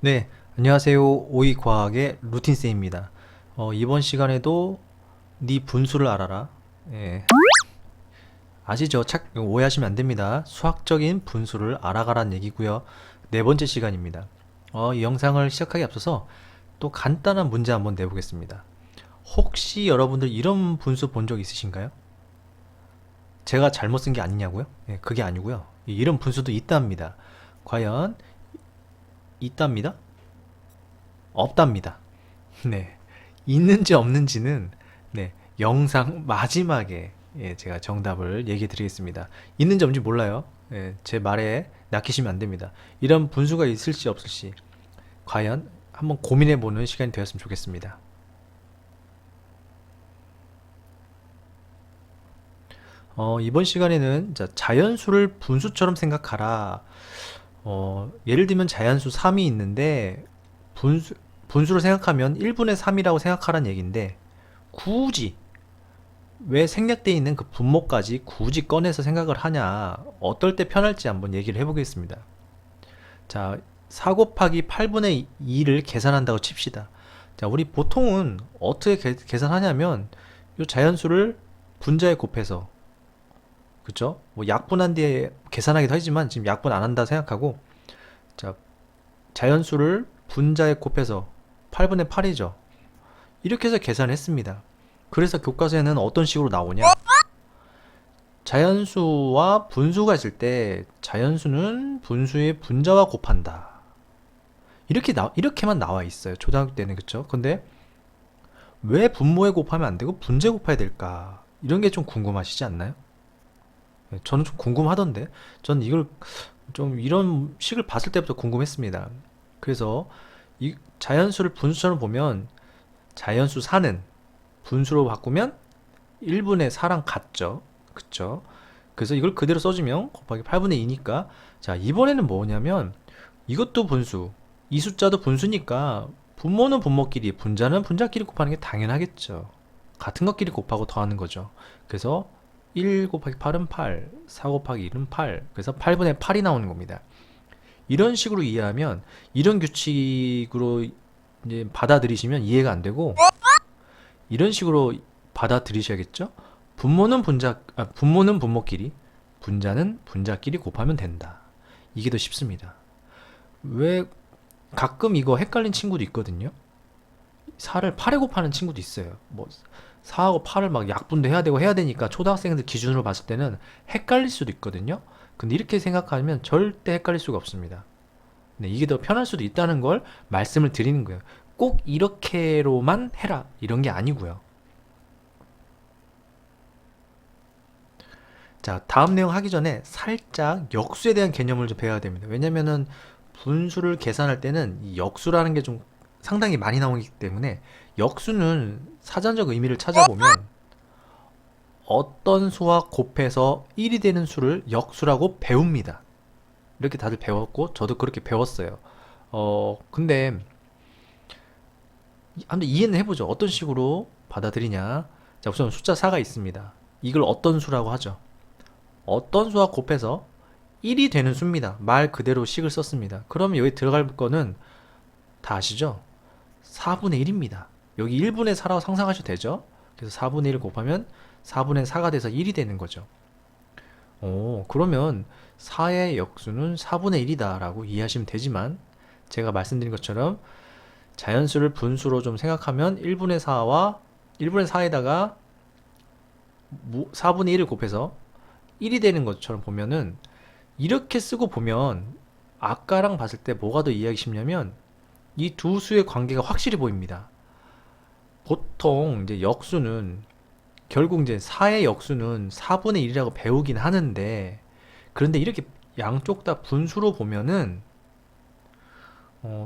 네, 안녕하세요. 오이과학의 루틴쌤입니다. 이번 시간에도 네 분수를 알아라. 예, 아시죠? 오해하시면 안 됩니다. 수학적인 분수를 알아가란 얘기고요. 네 번째 시간입니다. 이 영상을 시작하기 앞서서 또 간단한 문제 한번 내보겠습니다. 혹시 여러분들 이런 분수 본 적 있으신가요? 제가 잘못 쓴 게 아니냐고요? 예, 그게 아니고요. 이런 분수도 있답니다. 과연 있답니다? 없답니다. 네. 있는지 없는지는 네, 영상 마지막에 제가 정답을 얘기해 드리겠습니다. 있는지 없는지 몰라요. 제 말에 낚이시면 안 됩니다. 이런 분수가 있을지 없을지 과연 한번 고민해 보는 시간이 되었으면 좋겠습니다. 이번 시간에는 자연수를 분수처럼 생각하라. 예를 들면 자연수 3이 있는데 분수, 분수로 생각하면 1분의 3이라고 생각하라는 얘기인데 굳이 왜 생략되어 있는 그 분모까지 굳이 꺼내서 생각을 하냐, 어떨 때 편할지 한번 얘기를 해보겠습니다. 자, 4 곱하기 8분의 2를 계산한다고 칩시다. 자, 우리 보통은 어떻게 계산하냐면 이 자연수를 분자에 곱해서, 그쵸? 뭐 약분한 뒤에 계산하기도 하지만 지금 약분 안 한다 생각하고, 자, 자연수를 분자에 곱해서 8분의 8이죠. 이렇게 해서 계산했습니다. 그래서 교과서에는 어떤 식으로 나오냐? 자연수와 분수가 있을 때 자연수는 분수의 분자와 곱한다. 이렇게만 나와 있어요. 초등학교 때는. 그쵸? 근데 왜 분모에 곱하면 안 되고 분자에 곱해야 될까? 이런 게 좀 궁금하시지 않나요? 저는 좀 궁금하던데. 저는 이걸 좀 이런 식을 봤을 때부터 궁금했습니다. 그래서 이 자연수를 분수처럼 보면 자연수 4는 분수로 바꾸면 1분의 4랑 같죠. 그쵸? 그래서 이걸 그대로 써주면 곱하기 8분의 2니까, 자, 이번에는 뭐냐면 이것도 분수, 이 숫자도 분수니까 분모는 분모끼리, 분자는 분자끼리 곱하는 게 당연하겠죠. 같은 것끼리 곱하고 더하는 거죠. 그래서 1 곱하기 8은 8, 4 곱하기 1은 8, 그래서 8분의 8이 나오는 겁니다. 이런 식으로 이해하면, 이런 규칙으로 이제 받아들이시면 이해가 안 되고, 이런 식으로 받아들이셔야겠죠? 분모는 분모끼리, 분자는 분자끼리 곱하면 된다. 이게 더 쉽습니다. 왜 가끔 이거 헷갈린 친구도 있거든요. 4를 8에 곱하는 친구도 있어요. 뭐 4하고 8을 막 약분도 해야 되고 해야 되니까 초등학생들 기준으로 봤을 때는 헷갈릴 수도 있거든요. 근데 이렇게 생각하면 절대 헷갈릴 수가 없습니다. 네, 이게 더 편할 수도 있다는 걸 말씀을 드리는 거예요. 꼭 이렇게로만 해라 이런 게 아니고요. 자, 다음 내용 하기 전에 살짝 역수에 대한 개념을 좀 배워야 됩니다. 왜냐면은 분수를 계산할 때는 이 역수라는 게 좀 상당히 많이 나오기 때문에, 역수는 사전적 의미를 찾아보면 어떤 수와 곱해서 1이 되는 수를 역수라고 배웁니다. 이렇게 다들 배웠고 저도 그렇게 배웠어요. 근데 한번 이해는 해보죠. 어떤 식으로 받아들이냐. 자, 우선 숫자 4가 있습니다. 이걸 어떤 수라고 하죠? 어떤 수와 곱해서 1이 되는 수입니다. 말 그대로 식을 썼습니다. 그러면 여기 들어갈 거는 다 아시죠? 4분의 1입니다. 여기 1분의 4라고 상상하셔도 되죠? 그래서 4분의 1을 곱하면 4분의 4가 돼서 1이 되는 거죠. 그러면 4의 역수는 4분의 1이다 라고 이해하시면 되지만, 제가 말씀드린 것처럼 자연수를 분수로 좀 생각하면 1분의 4와 1분의 4에다가 4분의 1을 곱해서 1이 되는 것처럼 보면은, 이렇게 쓰고 보면 아까랑 봤을 때 뭐가 더 이해하기 쉽냐면 이 두 수의 관계가 확실히 보입니다. 보통 이제 역수는 결국 이제 4의 역수는 4분의 1이라고 배우긴 하는데, 그런데 이렇게 양쪽 다 분수로 보면은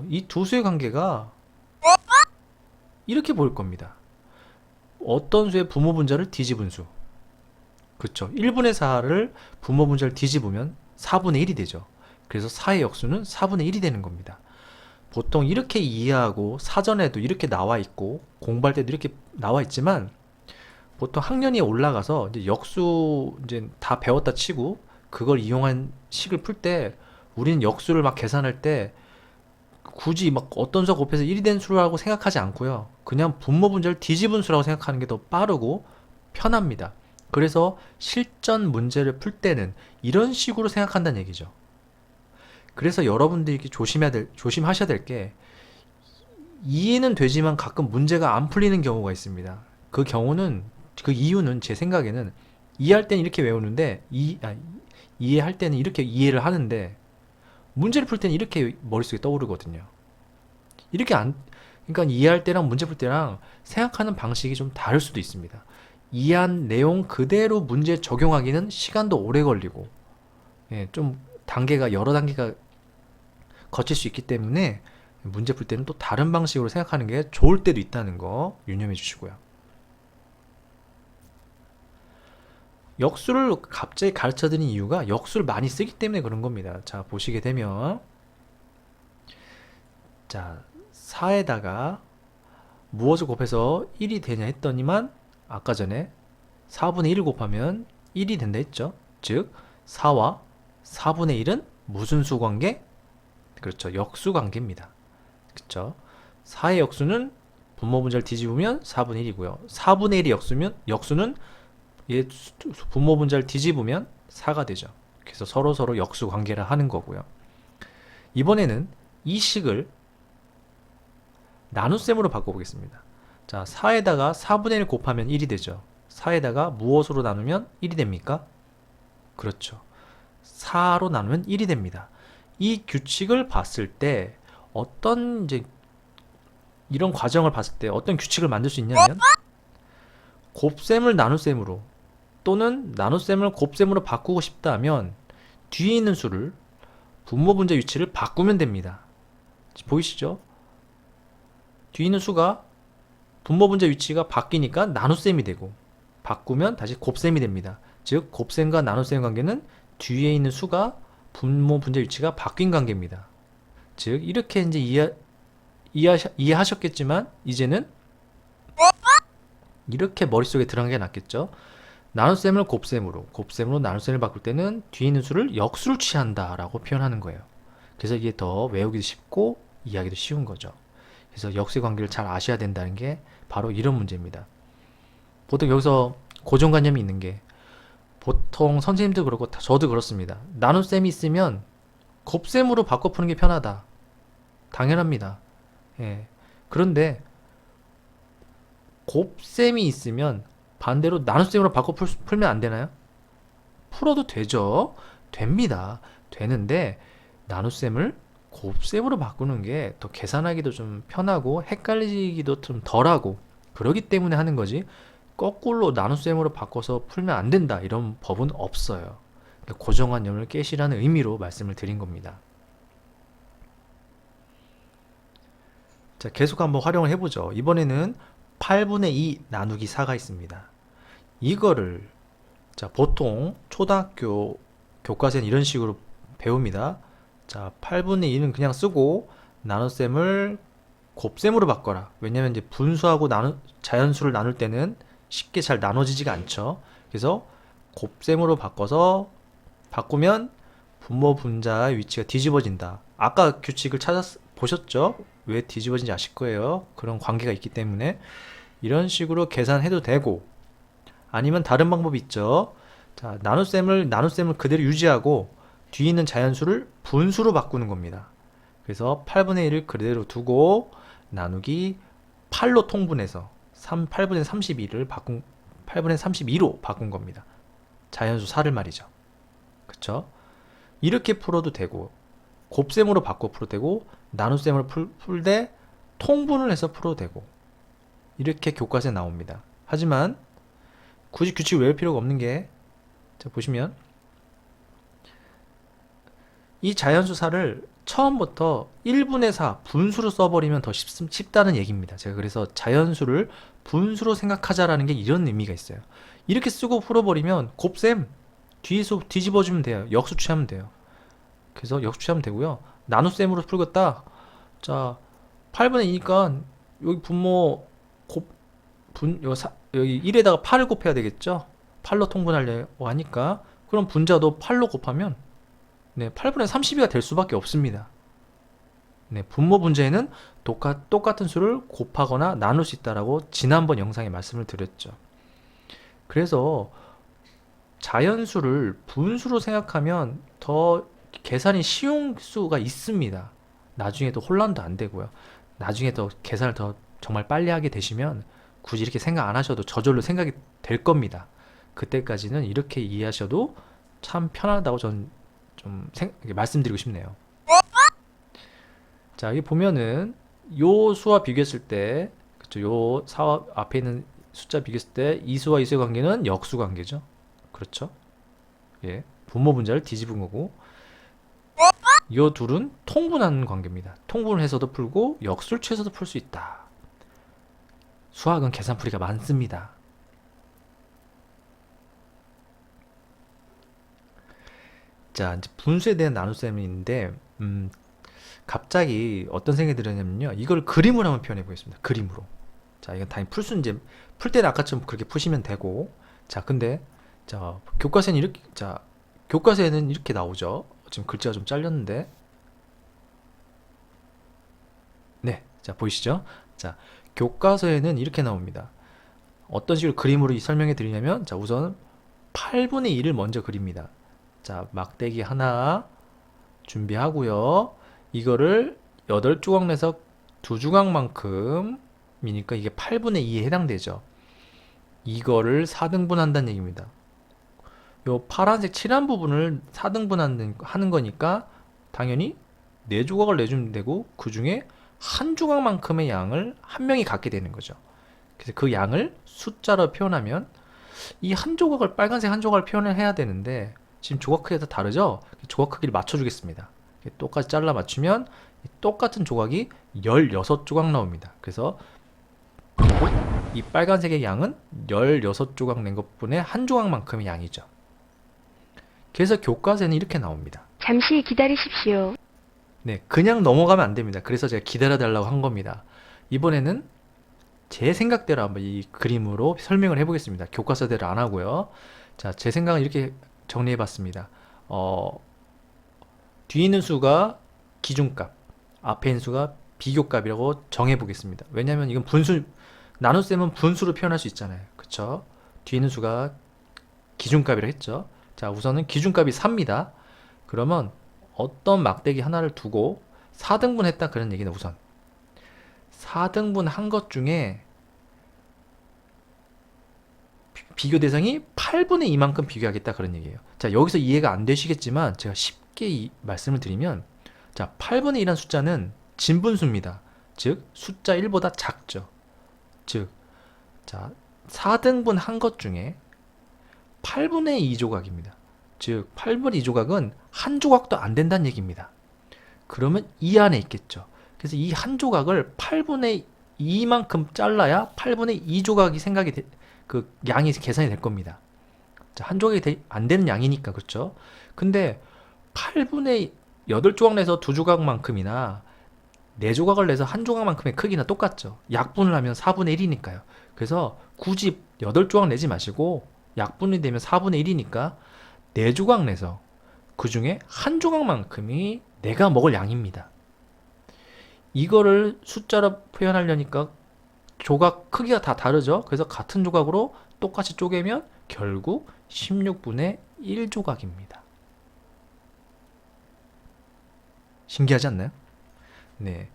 이 두 수의 관계가 이렇게 보일 겁니다. 어떤 수의 부모 분자를 뒤집은 수. 그렇죠. 1분의 4를 부모 분자를 뒤집으면 4분의 1이 되죠. 그래서 4의 역수는 4분의 1이 되는 겁니다. 보통 이렇게 이해하고 사전에도 이렇게 나와 있고 공부할 때도 이렇게 나와 있지만, 보통 학년이 올라가서 이제 역수 이제 다 배웠다 치고 그걸 이용한 식을 풀 때, 우리는 역수를 막 계산할 때 굳이 막 어떤 수가 곱해서 1이 된 수라고 생각하지 않고요. 그냥 분모 분자를 뒤집은 수라고 생각하는 게 더 빠르고 편합니다. 그래서 실전 문제를 풀 때는 이런 식으로 생각한다는 얘기죠. 그래서 여러분들이 이렇게 조심하셔야 될 게, 이해는 되지만 가끔 문제가 안 풀리는 경우가 있습니다. 그 이유는 제 생각에는 이해할 때는 이렇게 외우는데, 이해할 때는 이렇게 이해를 하는데, 문제를 풀 때는 이렇게 머릿속에 떠오르거든요. 이렇게 그러니까 이해할 때랑 문제 풀 때랑 생각하는 방식이 좀 다를 수도 있습니다. 이해한 내용 그대로 문제 적용하기는 시간도 오래 걸리고, 예, 좀 여러 단계가 거칠 수 있기 때문에 문제 풀 때는 또 다른 방식으로 생각하는 게 좋을 때도 있다는 거 유념해 주시고요. 역수를 갑자기 가르쳐 드린 이유가 역수를 많이 쓰기 때문에 그런 겁니다. 자, 보시게 되면, 자, 4에다가 무엇을 곱해서 1이 되냐 했더니만, 아까 전에 4분의 1을 곱하면 1이 된다 했죠. 즉 4와 4분의 1은 무슨 수 관계? 그렇죠. 역수 관계입니다. 그렇죠. 4의 역수는 분모 분자를 뒤집으면 4분의 1이고요. 4분의 1이 역수는 얘 분모 분자를 뒤집으면 4가 되죠. 그래서 서로 역수 관계를 하는 거고요. 이번에는 이 식을 나눗셈으로 바꿔보겠습니다. 자, 4에다가 4분의 1 곱하면 1이 되죠. 4에다가 무엇으로 나누면 1이 됩니까? 그렇죠. 4로 나누면 1이 됩니다. 이 규칙을 봤을 때 이런 과정을 봤을 때 어떤 규칙을 만들 수 있냐면, 곱셈을 나눗셈으로 또는 나눗셈을 곱셈으로 바꾸고 싶다면 뒤에 있는 수를 분모 분자 위치를 바꾸면 됩니다. 보이시죠? 뒤에 있는 수가 분모 분자 위치가 바뀌니까 나눗셈이 되고, 바꾸면 다시 곱셈이 됩니다. 즉 곱셈과 나눗셈 관계는 뒤에 있는 수가 분모 분자 위치가 바뀐 관계입니다. 즉 이렇게 이제 이해하셨겠지만, 이제는 이렇게 머릿속에 들어간 게 낫겠죠. 나눗셈을 곱셈으로 나눗셈을 바꿀 때는 뒤에 있는 수를 역수를 취한다 라고 표현하는 거예요. 그래서 이게 더 외우기도 쉽고 이해하기도 쉬운 거죠. 그래서 역수의 관계를 잘 아셔야 된다는 게 바로 이런 문제입니다. 보통 여기서 고정관념이 있는 게, 보통 선생님도 그렇고 저도 그렇습니다. 나눗셈이 있으면 곱셈으로 바꿔 푸는 게 편하다. 당연합니다. 예. 그런데 곱셈이 있으면 반대로 나눗셈으로 바꿔 풀면 안 되나요? 풀어도 되죠. 됩니다. 되는데 나눗셈을 곱셈으로 바꾸는 게 더 계산하기도 좀 편하고 헷갈리기도 좀 덜하고 그러기 때문에 하는 거지, 거꾸로 나눗셈으로 바꿔서 풀면 안 된다 이런 법은 없어요. 고정관념을 깨시라는 의미로 말씀을 드린 겁니다. 자, 계속 한번 활용을 해보죠. 이번에는 8분의 2 나누기 4가 있습니다. 이거를, 자, 보통 초등학교 교과서는 이런 식으로 배웁니다. 자, 8분의 2는 그냥 쓰고 나눗셈을 곱셈으로 바꿔라. 왜냐면 이제 분수하고 자연수를 나눌 때는 쉽게 잘 나눠지지가 않죠. 그래서 곱셈으로 바꾸면 분모 분자의 위치가 뒤집어진다. 아까 규칙을 보셨죠? 왜 뒤집어진지 아실 거예요. 그런 관계가 있기 때문에 이런 식으로 계산해도 되고, 아니면 다른 방법이 있죠. 자, 나눗셈을 그대로 유지하고 뒤에 있는 자연수를 분수로 바꾸는 겁니다. 그래서 8분의 1을 그대로 두고 나누기 8로 통분해서 8분의 32로 바꾼 겁니다. 자연수 4를 말이죠. 그쵸? 이렇게 풀어도 되고, 곱셈으로 바꿔 풀어도 되고, 나눗셈으로 풀 때 통분을 해서 풀어도 되고, 이렇게 교과서에 나옵니다. 하지만 굳이 규칙을 외울 필요가 없는 게, 자, 보시면 이 자연수 4를 처음부터 1분의 4 분수로 써버리면 더 쉽다는 얘기입니다. 제가 그래서 자연수를 분수로 생각하자라는 게 이런 의미가 있어요. 이렇게 쓰고 풀어버리면 곱셈 뒤에서 뒤집어주면 돼요. 역수 취하면 돼요. 그래서 역수 취하면 되고요. 나눗셈으로 풀겠다. 자, 8분의 2니까 여기 여기 1에다가 8을 곱해야 되겠죠? 8로 통분하려고 하니까, 그럼 분자도 8로 곱하면 8분의 32가 될 수밖에 없습니다. 네, 분모 분자에는 똑같은 수를 곱하거나 나눌 수 있다라고 지난번 영상에 말씀을 드렸죠. 그래서 자연수를 분수로 생각하면 더 계산이 쉬운 수가 있습니다. 나중에 도 혼란도 안 되고요. 나중에 더 계산을 더 정말 빨리 하게 되시면 굳이 이렇게 생각 안 하셔도 저절로 생각이 될 겁니다. 그때까지는 이렇게 이해하셔도 참 편하다고 전 좀 말씀드리고 싶네요. 자, 여기 보면은 요 수와 비교했을 때, 그쵸, 요 사와 앞에 있는 숫자 비교했을 때 이 수와 이 수의 관계는 역수 관계죠. 그렇죠? 예, 분모 분자를 뒤집은 거고, 요 둘은 통분하는 관계입니다. 통분을 해서도 풀고 역수를 취해서도 풀 수 있다. 수학은 계산풀이가 많습니다. 자, 이제 분수에 대한 나눗셈이 있는데, 갑자기 어떤 생각이 들었냐면요. 이걸 그림으로 한번 표현해 보겠습니다. 그림으로. 자, 이건 당연히 풀 수는 이제, 풀 때는 아까처럼 그렇게 푸시면 되고, 자, 근데, 자, 교과서에는 이렇게, 자, 교과서에는 이렇게 나오죠. 지금 글자가 좀 잘렸는데, 네, 자, 보이시죠? 자, 교과서에는 이렇게 나옵니다. 어떤 식으로 그림으로 설명해 드리냐면, 자, 우선 8분의 1을 먼저 그립니다. 자, 막대기 하나 준비하고요. 이거를 8조각 내서 2조각만큼이니까 이게 8분의 2에 해당되죠. 이거를 4등분 한다는 얘기입니다. 요 파란색 칠한 부분을 4등분 하는 거니까 당연히 4조각을 내주면 되고 그 중에 한 조각만큼의 양을 한 명이 갖게 되는 거죠. 그래서 그 양을 숫자로 표현하면 이 한 조각을 빨간색 한 조각을 표현을 해야 되는데 지금 조각 크기가 다 다르죠? 조각 크기를 맞춰주겠습니다. 똑같이 잘라 맞추면 똑같은 조각이 16조각 나옵니다. 그래서 이 빨간색의 양은 16조각 낸 것분의 한 조각만큼의 양이죠. 그래서 교과서에는 이렇게 나옵니다. 잠시 기다리십시오. 네, 그냥 넘어가면 안 됩니다. 그래서 제가 기다려달라고 한 겁니다. 이번에는 제 생각대로 한번 이 그림으로 설명을 해보겠습니다. 교과서대로 안 하고요. 자, 제 생각은 이렇게 정리해봤습니다. 뒤에 있는 수가 기준값, 앞에 있는 수가 비교값이라고 정해보겠습니다. 왜냐하면 이건 분수, 나눗셈은 분수로 표현할 수 있잖아요. 그쵸? 뒤에 있는 수가 기준값이라고 했죠. 자, 우선은 기준값이 4입니다. 그러면 어떤 막대기 하나를 두고 4등분 했다 그런 얘기는 우선 4등분 한 것 중에 비교 대상이 8분의 2만큼 비교하겠다 그런 얘기예요. 자, 여기서 이해가 안 되시겠지만 제가 쉽게 말씀을 드리면, 자, 8분의 1이라는 숫자는 진분수입니다. 즉 숫자 1보다 작죠. 즉, 자, 4등분 한 것 중에 8분의 2조각입니다. 즉 8분의 2조각은 한 조각도 안 된다는 얘기입니다. 그러면 이 안에 있겠죠. 그래서 이 한 조각을 8분의 2만큼 잘라야 8분의 2조각이 그 양이 계산이 될 겁니다. 자, 한 조각이 안 되는 양이니까, 그렇죠? 근데 8분의 8조각 내서 2조각만큼이나 4조각을 내서 한 조각만큼의 크기나 똑같죠. 약분을 하면 4분의 1이니까요. 그래서 굳이 8조각 내지 마시고 약분이 되면 4분의 1이니까 4조각 내서 그 중에 한 조각만큼이 내가 먹을 양입니다. 이거를 숫자로 표현하려니까 조각 크기가 다 다르죠. 그래서 같은 조각으로 똑같이 쪼개면 결국 16분의 1조각입니다. 신기하지 않나요? 네.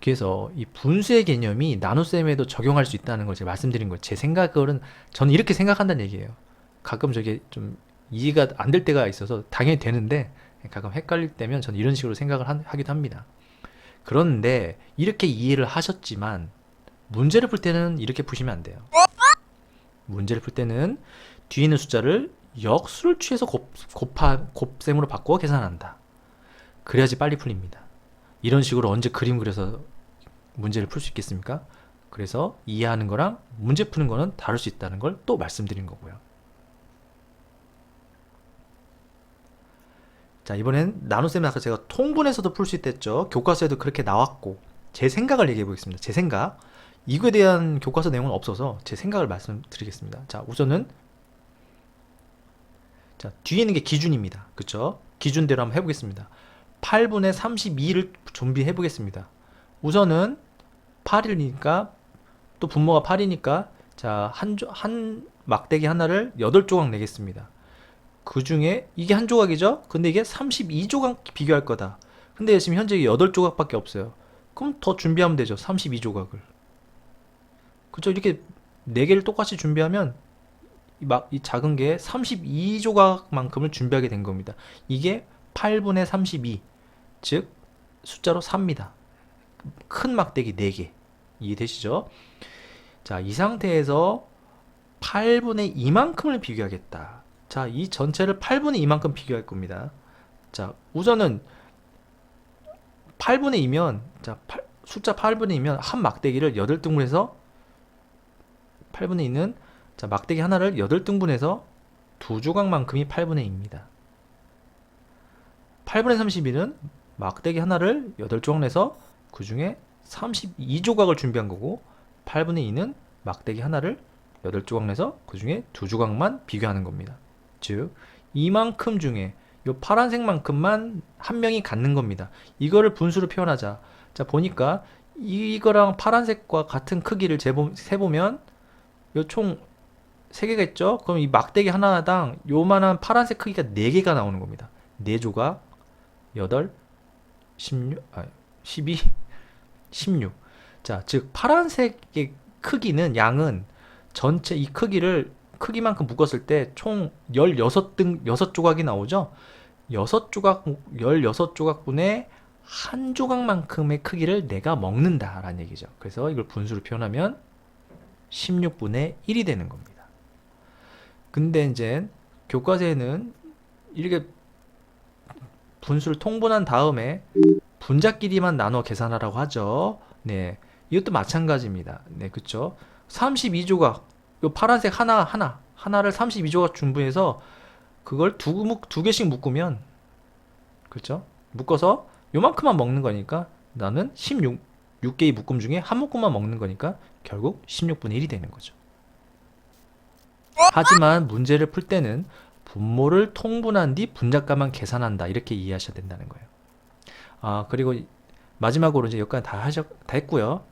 그래서 이 분수의 개념이 나눗셈에도 적용할 수 있다는 걸 제가 말씀드린 거예요. 제 생각은 저는 이렇게 생각한다는 얘기예요. 가끔 저게 좀 이해가 안 될 때가 있어서 당연히 되는데 가끔 헷갈릴 때면 저는 이런 식으로 생각을 하기도 합니다. 그런데 이렇게 이해를 하셨지만 문제를 풀 때는 이렇게 푸시면 안 돼요. 문제를 풀 때는 뒤에 있는 숫자를 역수를 취해서 곱셈으로 바꿔 계산한다. 그래야지 빨리 풀립니다. 이런 식으로 언제 그림 그려서 문제를 풀 수 있겠습니까? 그래서 이해하는 거랑 문제 푸는 거는 다를 수 있다는 걸 또 말씀드린 거고요. 자, 이번엔 나눗셈은 아까 제가 통분해서도 풀 수 있댔죠. 교과서에도 그렇게 나왔고 제 생각을 얘기해 보겠습니다. 제 생각. 이거에 대한 교과서 내용은 없어서 제 생각을 말씀드리겠습니다. 자, 우선은 자, 뒤에 있는 게 기준입니다. 그쵸? 기준대로 한번 해보겠습니다. 8분의 32를 준비해 보겠습니다. 우선은 8이니까 또 분모가 8이니까 자, 한 막대기 하나를 8조각 내겠습니다. 그 중에 이게 한 조각이죠? 근데 이게 32조각 비교할 거다. 근데 지금 현재 8조각밖에 없어요. 그럼 더 준비하면 되죠. 32조각을. 그죠? 이렇게 4개를 똑같이 준비하면 이 작은 게 32조각만큼을 준비하게 된 겁니다. 이게 8분의 32, 즉 숫자로 4입니다. 큰 막대기 4개. 이해되시죠? 자, 이 상태에서 8분의 2만큼을 비교하겠다. 자, 이 전체를 8분의 2만큼 비교할 겁니다. 자, 우선은 8분의 2면, 자, 숫자 8분의 2면 한 막대기를 8등분해서 8분의 2는 자, 막대기 하나를 8등분해서 2조각만큼이 8분의 2입니다. 8분의 32는 막대기 하나를 8조각 내서 그 중에 32조각을 준비한 거고 8분의 2는 막대기 하나를 8조각 내서 그 중에 2조각만 비교하는 겁니다. 즉 이만큼 중에 요 파란색만큼만 한 명이 갖는 겁니다. 이거를 분수로 표현하자. 자, 보니까 이거랑 파란색과 같은 크기를 세보면 요 총 3개가 있죠? 그럼 이 막대기 하나당 요만한 파란색 크기가 4개가 나오는 겁니다. 4조각 8, 16, 12, 16. 자, 즉 파란색의 크기는 양은 전체 이 크기만큼 묶었을 때 총 6조각이 나오죠? 16조각분의 한 조각만큼의 크기를 내가 먹는다라는 얘기죠. 그래서 이걸 분수로 표현하면 16분의 1이 되는 겁니다. 근데 이제 교과서에는 이렇게 분수를 통분한 다음에 분자끼리만 나눠 계산하라고 하죠. 네, 이것도 마찬가지입니다. 네, 그쵸? 32조각, 요 파란색 하나를 32조각 준비해서 그걸 두 개씩 묶으면, 그쵸? 묶어서 요만큼만 먹는 거니까 나는 6개의 묶음 중에 한 묶음만 먹는 거니까 결국 16분의 1이 되는 거죠. 하지만 문제를 풀 때는 분모를 통분한 뒤 분자값만 계산한다. 이렇게 이해하셔야 된다는 거예요. 그리고 마지막으로 이제 여기까지 다 했고요.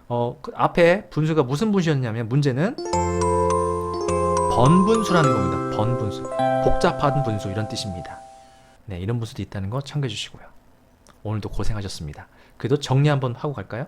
그 앞에 분수가 무슨 분수였냐면 문제는 번분수라는 겁니다. 번분수. 복잡한 분수 이런 뜻입니다. 네, 이런 분수도 있다는 거 참고해 주시고요. 오늘도 고생하셨습니다. 그래도 정리 한번 하고 갈까요?